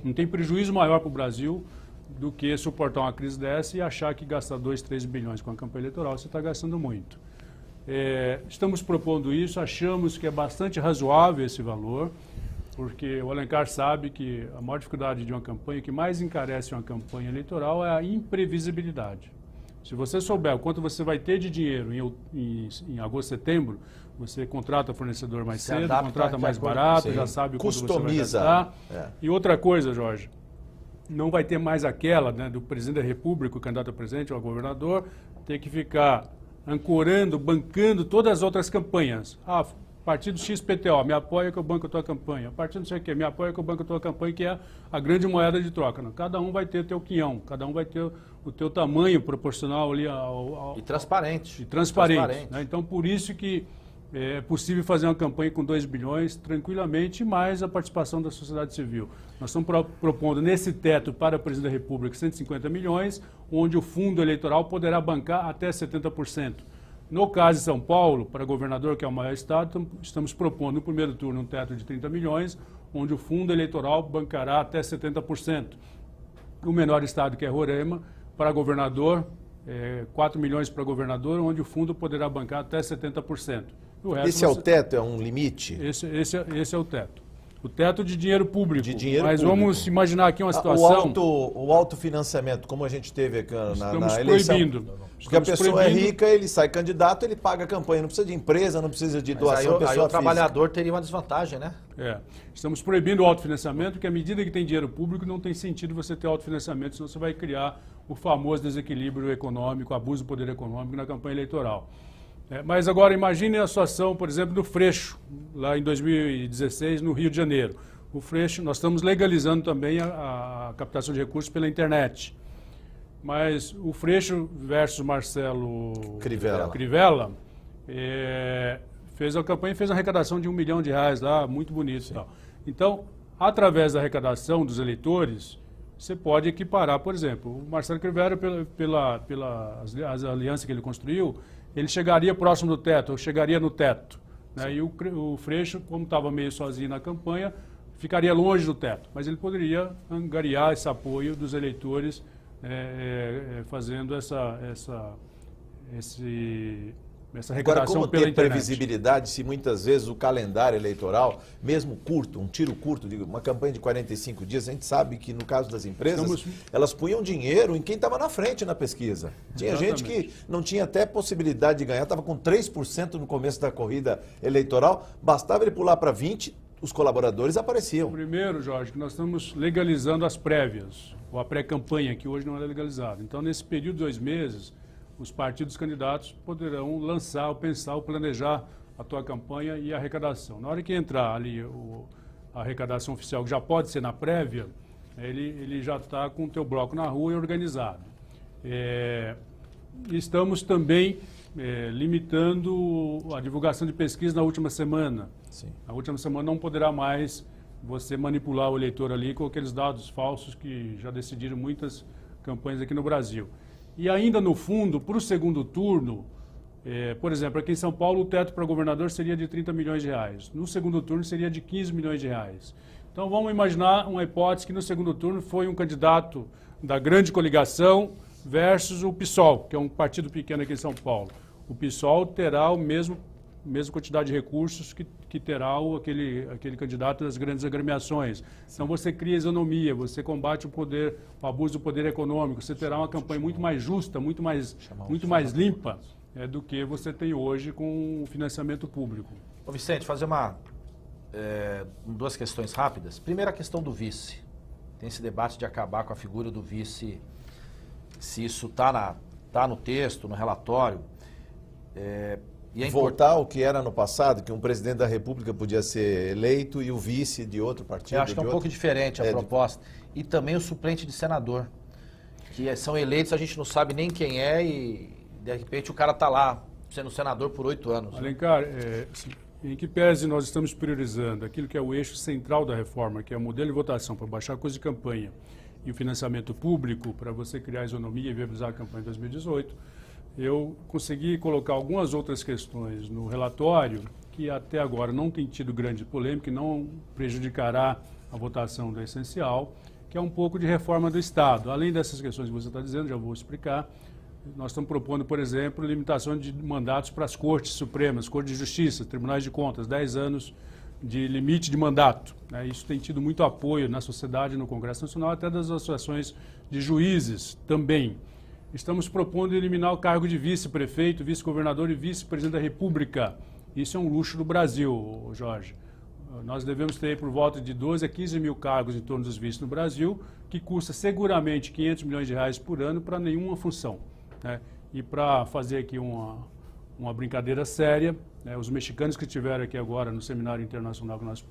não tem prejuízo maior para o Brasil do que suportar uma crise dessa e achar que gastar 2, 3 bilhões com a campanha eleitoral, você está gastando muito. Estamos propondo isso, achamos que é bastante razoável esse valor, porque o Alencar sabe que a maior dificuldade de uma campanha, o que mais encarece uma campanha eleitoral é a imprevisibilidade. Se você souber o quanto você vai ter de dinheiro em agosto, setembro, você contrata fornecedor mais cedo, contrata mais barato, já sabe o quanto você vai gastar. E outra coisa, Jorge, não vai ter mais aquela, né, do presidente da República, o candidato a presidente ou a governador, ter que ficar ancorando, bancando todas as outras campanhas. Partido XPTO, me apoia que eu banco a tua campanha. Partido não sei o quê, me apoia que eu banco a tua campanha, que é a grande moeda de troca. Não, cada um vai ter o teu quinhão, cada um vai ter o teu tamanho proporcional ali ao... E transparente. E transparente. Né? Então, por isso que é possível fazer uma campanha com 2 bilhões tranquilamente, mais a participação da sociedade civil. Nós estamos propondo nesse teto para a presidente da República 150 milhões, onde o fundo eleitoral poderá bancar até 70%. No caso de São Paulo, para governador, que é o maior estado, estamos propondo no primeiro turno um teto de 30 milhões, onde o fundo eleitoral bancará até 70%. O menor estado, que é Roraima, para governador, 4 milhões para governador, onde o fundo poderá bancar até 70%. Esse é o teto? É um limite? Esse é o teto. O teto de dinheiro público. De dinheiro Mas público. Vamos imaginar aqui uma situação... O autofinanciamento, como a gente teve na eleição. Proibindo. Porque a pessoa é rica, ele sai candidato, ele paga a campanha. Não precisa de empresa, não precisa de doação pessoal. Aí o trabalhador teria uma desvantagem, né? Estamos proibindo o autofinanciamento, porque à medida que tem dinheiro público, não tem sentido você ter autofinanciamento, senão você vai criar o famoso desequilíbrio econômico, abuso do poder econômico na campanha eleitoral. Mas agora imagine a situação, por exemplo, do Freixo, lá em 2016, no Rio de Janeiro. O Freixo, nós estamos legalizando também a captação de recursos pela internet. Mas o Freixo versus Marcelo Crivella fez a campanha e fez uma arrecadação de R$1 milhão lá, muito bonito e tal. Então, através da arrecadação dos eleitores, você pode equiparar, por exemplo, o Marcelo Crivella, pelas alianças que ele construiu, ele chegaria próximo do teto, ou chegaria no teto. Né? E o Freixo, como estava meio sozinho na campanha, ficaria longe do teto. Mas ele poderia angariar esse apoio dos eleitores, fazendo essa arrecadação pela internet. Como ter previsibilidade se muitas vezes o calendário eleitoral, mesmo curto, um tiro curto, uma campanha de 45 dias, a gente sabe que no caso das empresas, elas punham dinheiro em quem estava na frente na pesquisa. Tinha gente que não tinha até possibilidade de ganhar, estava com 3% no começo da corrida eleitoral, bastava ele pular para 20%, os colaboradores apareciam. Primeiro, Jorge, que nós estamos legalizando as prévias, ou a pré-campanha, que hoje não é legalizada. Então, nesse período de 2 meses, os partidos candidatos poderão lançar, ou pensar, ou planejar a tua campanha e a arrecadação. Na hora que entrar ali a arrecadação oficial, que já pode ser na prévia, ele já está com o teu bloco na rua e organizado. Estamos também limitando a divulgação de pesquisa na última semana. Sim. Na última semana não poderá mais você manipular o eleitor ali com aqueles dados falsos que já decidiram muitas campanhas aqui no Brasil. E ainda no fundo, para o segundo turno, por exemplo, aqui em São Paulo o teto para governador seria de R$30 milhões. No segundo turno seria de R$15 milhões. Então vamos imaginar uma hipótese que no segundo turno foi um candidato da grande coligação versus o PSOL, que é um partido pequeno aqui em São Paulo. O PSOL terá a mesma quantidade de recursos que terá aquele candidato das grandes agremiações. Então você cria isonomia, você combate o abuso do poder econômico, você terá uma campanha muito mais justa, muito mais limpa do que você tem hoje com o financiamento público. Ô Vicente, fazer duas questões rápidas. Primeiro, a questão do vice. Tem esse debate de acabar com a figura do vice, se isso está no texto, no relatório. Voltar ao que era no passado, que um presidente da República podia ser eleito e o vice de outro partido. Eu acho que é um pouco diferente a proposta. E também o suplente de senador, que são eleitos, a gente não sabe nem quem é e de repente o cara está lá sendo senador por 8 anos. Alencar, em que pese nós estamos priorizando aquilo que é o eixo central da reforma, que é o modelo de votação para baixar custo de campanha e o financiamento público para você criar isonomia e viabilizar a campanha em 2018, eu consegui colocar algumas outras questões no relatório que até agora não tem tido grande polêmica e não prejudicará a votação do essencial, que é um pouco de reforma do Estado. Além dessas questões que você está dizendo, já vou explicar, nós estamos propondo, por exemplo, limitação de mandatos para as Cortes Supremas, Corte de Justiça, Tribunais de Contas, 10 anos de limite de mandato. Isso tem tido muito apoio na sociedade, no Congresso Nacional, até das associações de juízes também. Estamos propondo eliminar o cargo de vice-prefeito, vice-governador e vice-presidente da República. Isso é um luxo do Brasil, Jorge. Nós devemos ter por volta de 12 a 15 mil cargos em torno dos vices no Brasil, que custa seguramente 500 milhões de reais por ano para nenhuma função. E para fazer aqui uma brincadeira séria, os mexicanos que estiveram aqui agora no seminário internacional que nós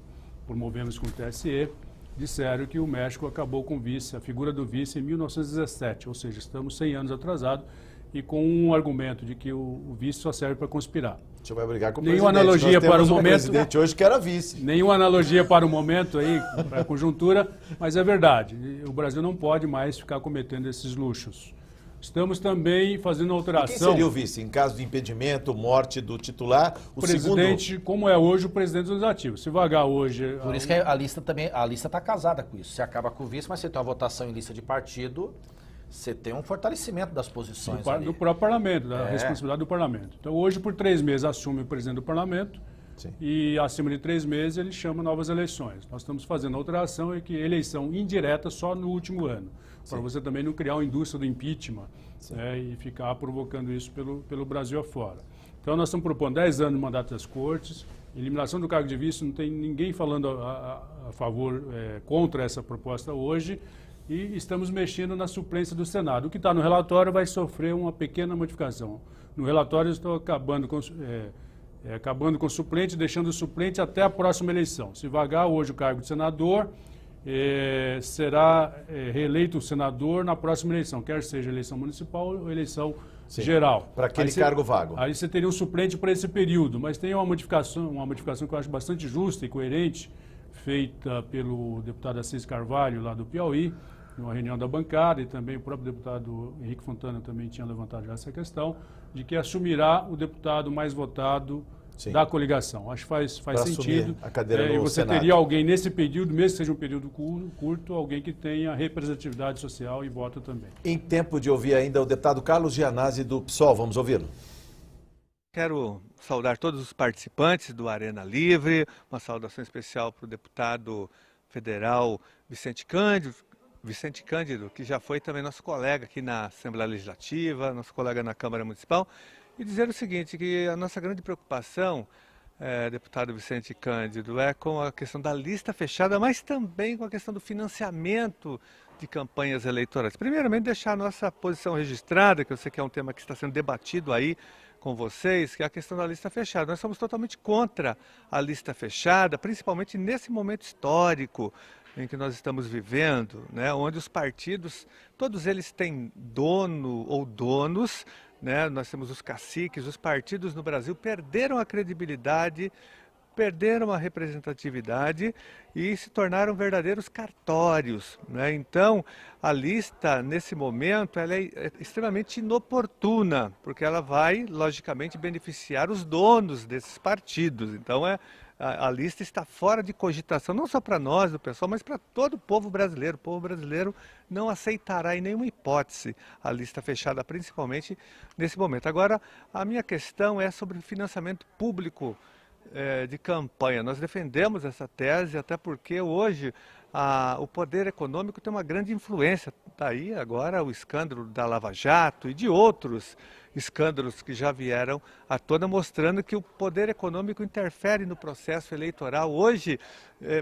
promovemos com o TSE, disseram que o México acabou com a figura do vice em 1917, ou seja, estamos 100 anos atrasados e com um argumento de que o vice só serve para conspirar. O senhor vai brigar com o nenhuma presidente. Analogia Nós para o temos um momento, presidente hoje que era vice. Nenhuma analogia para o momento aí, para a conjuntura, mas é verdade. O Brasil não pode mais ficar cometendo esses luxos. Estamos também fazendo alteração. E quem seria o vice? Em caso de impedimento, morte do titular, o presidente, segundo... como é hoje o presidente do Legislativo. Se vagar hoje... Por isso que a lista está casada com isso. Você acaba com o vice, mas você tem uma votação em lista de partido, você tem um fortalecimento das posições do próprio parlamento, da responsabilidade do parlamento. Então hoje, por 3 meses, assume o presidente do parlamento. Sim. E acima de 3 meses ele chama novas eleições. Nós estamos fazendo a alteração que eleição indireta só no último ano, para você também não criar uma indústria do impeachment e ficar provocando isso pelo Brasil afora. Então nós estamos propondo 10 anos de mandato das cortes, eliminação do cargo de vice, não tem ninguém falando a favor, contra essa proposta hoje, e estamos mexendo na suplência do Senado. O que está no relatório vai sofrer uma pequena modificação. No relatório eu estou acabando com o suplente, deixando o suplente até a próxima eleição. Se vagar hoje o cargo de senador, será reeleito o senador na próxima eleição, quer seja eleição municipal ou eleição geral. Para aquele cargo vago. Aí você teria um suplente para esse período, mas tem uma modificação que eu acho bastante justa e coerente, feita pelo deputado Assis Carvalho, lá do Piauí, numa reunião da bancada, e também o próprio deputado Henrique Fontana também tinha levantado já essa questão, de que assumirá o deputado mais votado da coligação. Acho que faz sentido. A cadeira no e você Senado. teria alguém nesse período, mesmo que seja um período curto, alguém que tenha representatividade social e vota também. Em tempo de ouvir ainda o deputado Carlos Gianazzi do PSOL, vamos ouvi-lo. Quero saudar todos os participantes do Arena Livre, uma saudação especial para o deputado federal Vicente Cândido, que já foi também nosso colega aqui na Assembleia Legislativa, nosso colega na Câmara Municipal, e dizer o seguinte, que a nossa grande preocupação, deputado Vicente Cândido, é com a questão da lista fechada, mas também com a questão do financiamento de campanhas eleitorais. Primeiramente, deixar a nossa posição registrada, que eu sei que é um tema que está sendo debatido aí com vocês, que é a questão da lista fechada. Nós somos totalmente contra a lista fechada, principalmente nesse momento histórico em que nós estamos vivendo, onde os partidos, todos eles têm dono ou donos, nós temos os caciques, os partidos no Brasil perderam a credibilidade, perderam a representatividade e se tornaram verdadeiros cartórios. Então, a lista, nesse momento, ela é extremamente inoportuna, porque ela vai, logicamente, beneficiar os donos desses partidos. Então, a lista está fora de cogitação, não só para nós, do pessoal, mas para todo o povo brasileiro. O povo brasileiro não aceitará em nenhuma hipótese a lista fechada, principalmente nesse momento. Agora, a minha questão é sobre financiamento público de campanha. Nós defendemos essa tese, até porque hoje o poder econômico tem uma grande influência. Daí agora o escândalo da Lava Jato e de outros escândalos que já vieram à tona, mostrando que o poder econômico interfere no processo eleitoral. Hoje,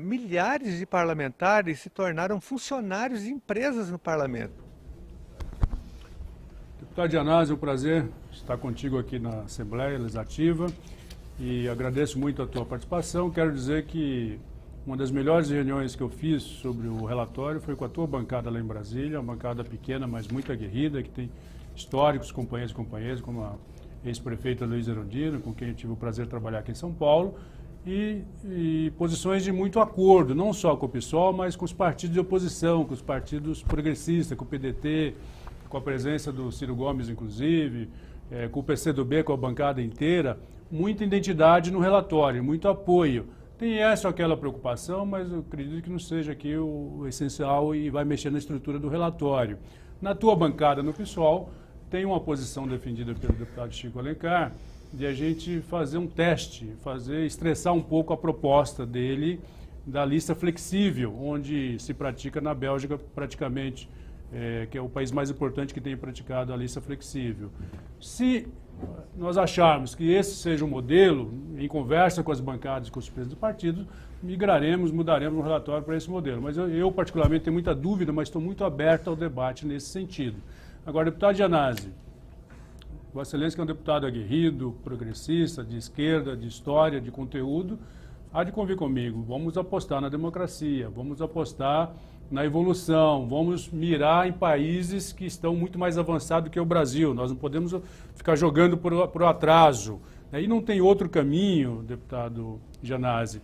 milhares de parlamentares se tornaram funcionários de empresas no parlamento. Deputado Gianazzi, é um prazer estar contigo aqui na Assembleia Legislativa e agradeço muito a tua participação. Quero dizer que uma das melhores reuniões que eu fiz sobre o relatório foi com a tua bancada lá em Brasília, uma bancada pequena, mas muito aguerrida, que tem históricos companheiros e companheiras, como a ex-prefeita Luísa Erundina, com quem eu tive o prazer de trabalhar aqui em São Paulo, e posições de muito acordo, não só com o PSOL, mas com os partidos de oposição, com os partidos progressistas, com o PDT, com a presença do Ciro Gomes, inclusive, com o PCdoB, com a bancada inteira, muita identidade no relatório, muito apoio. Tem essa ou aquela preocupação, mas eu acredito que não seja aqui o essencial e vai mexer na estrutura do relatório. Na tua bancada, no PSOL, tem uma posição defendida pelo deputado Chico Alencar de a gente fazer um teste, estressar um pouco a proposta dele da lista flexível, onde se pratica na Bélgica praticamente, que é o país mais importante que tem praticado a lista flexível. Se nós acharmos que esse seja o modelo, em conversa com as bancadas e com os presidentes do partido, mudaremos o relatório para esse modelo. Mas eu particularmente, tenho muita dúvida, mas estou muito aberto ao debate nesse sentido. Agora, deputado Gianazzi, Vossa Excelência, que é um deputado aguerrido, progressista, de esquerda, de história, de conteúdo, há de convir comigo, vamos apostar na democracia, vamos apostar na evolução, vamos mirar em países que estão muito mais avançados que o Brasil. Nós não podemos ficar jogando por o atraso. E não tem outro caminho, deputado Gianazzi,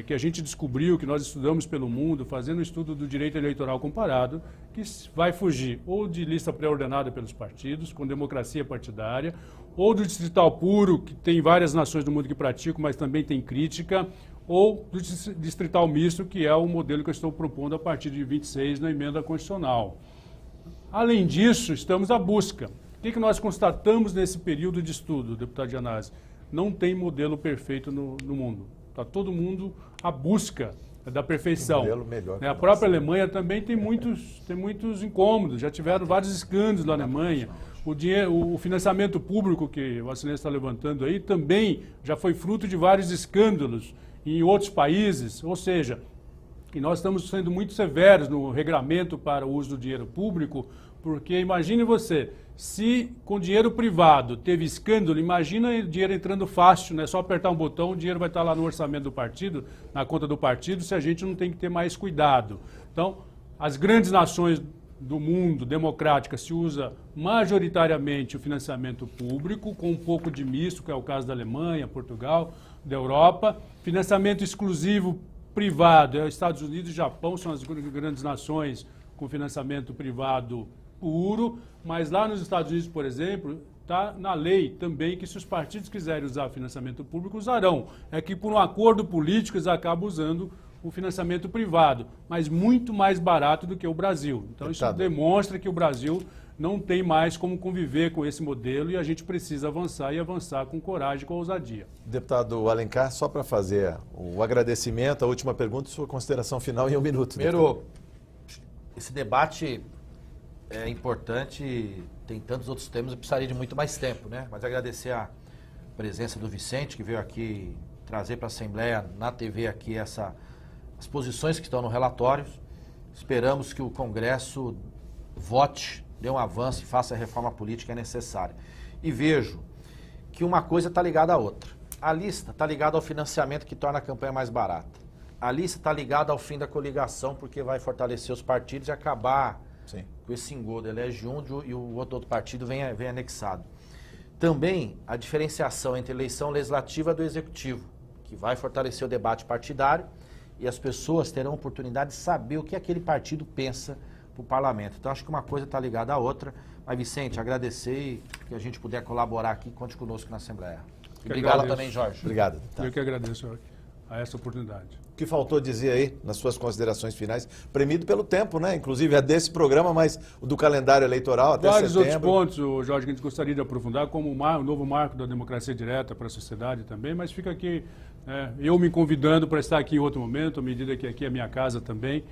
que a gente descobriu, que nós estudamos pelo mundo, fazendo o estudo do direito eleitoral comparado, que vai fugir ou de lista pré-ordenada pelos partidos, com democracia partidária, ou do distrital puro, que tem várias nações do mundo que praticam, mas também tem crítica, ou do distrital misto, que é o modelo que eu estou propondo a partir de 26 na emenda constitucional. Além disso, estamos à busca. O que nós constatamos nesse período de estudo, deputado Gianazzi? Não tem modelo perfeito no mundo. Está todo mundo à busca da perfeição. A própria Alemanha também tem muitos incômodos, já tiveram vários escândalos na Alemanha. O financiamento público que Vossa Excelência está levantando aí também já foi fruto de vários escândalos em outros países, ou seja, e nós estamos sendo muito severos no regramento para o uso do dinheiro público, porque imagine você, se com dinheiro privado teve escândalo, imagina o dinheiro entrando fácil, né? Só apertar um botão, o dinheiro vai estar lá no orçamento do partido, na conta do partido, se a gente não tem que ter mais cuidado. Então, as grandes nações do mundo democráticas se usa majoritariamente o financiamento público, com um pouco de misto, que é o caso da Alemanha, Portugal, da Europa. Financiamento exclusivo privado, Estados Unidos e Japão são as grandes nações com financiamento privado puro, mas lá nos Estados Unidos, por exemplo, está na lei também que se os partidos quiserem usar financiamento público, usarão. É que por um acordo político eles acabam usando o financiamento privado, mas muito mais barato do que o Brasil. Então isso demonstra que o Brasil não tem mais como conviver com esse modelo e a gente precisa avançar e avançar com coragem, com ousadia. Deputado Alencar, só para fazer o agradecimento, a última pergunta, sua consideração final em 1 minuto. Primeiro, esse debate é importante, tem tantos outros temas, eu precisaria de muito mais tempo, né? Mas agradecer a presença do Vicente, que veio aqui trazer para a Assembleia, na TV aqui, as posições que estão no relatório. Esperamos que o Congresso vote, dê um avanço e faça a reforma política que é necessária. E vejo que uma coisa está ligada à outra. A lista está ligada ao financiamento que torna a campanha mais barata. A lista está ligada ao fim da coligação, porque vai fortalecer os partidos e acabar com esse engodo. Elege um e o outro partido vem anexado. Também a diferenciação entre eleição legislativa do executivo, que vai fortalecer o debate partidário e as pessoas terão a oportunidade de saber o que aquele partido pensa para o parlamento. Então, acho que uma coisa está ligada à outra. Mas, Vicente, agradecer e que a gente puder colaborar aqui, conte conosco na Assembleia. E obrigado também, Jorge. Obrigado. Eu que agradeço, Jorge. a essa oportunidade. O que faltou dizer aí, nas suas considerações finais, premido pelo tempo, né? Inclusive é desse programa, mas o do calendário eleitoral até Vários setembro. outros pontos, Jorge, que a gente gostaria de aprofundar, como o novo marco da democracia direta para a sociedade também, mas fica aqui, eu me convidando para estar aqui em outro momento, à medida que aqui é minha casa também,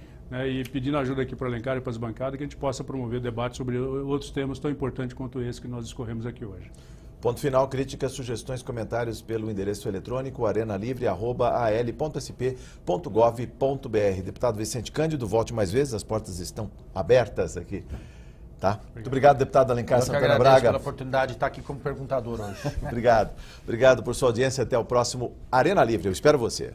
e pedindo ajuda aqui para o Alencar e para as bancadas, que a gente possa promover debate sobre outros temas tão importantes quanto esse que nós escorremos aqui hoje. Ponto final, críticas, sugestões, comentários pelo endereço eletrônico arenalivre@al.sp.gov.br. Deputado Vicente Cândido, volte mais vezes, as portas estão abertas aqui. Tá? Muito obrigado, deputado Alencar Santana Braga. Pela oportunidade de estar aqui como perguntador hoje. Obrigado. Obrigado por sua audiência. Até o próximo Arena Livre. Eu espero você.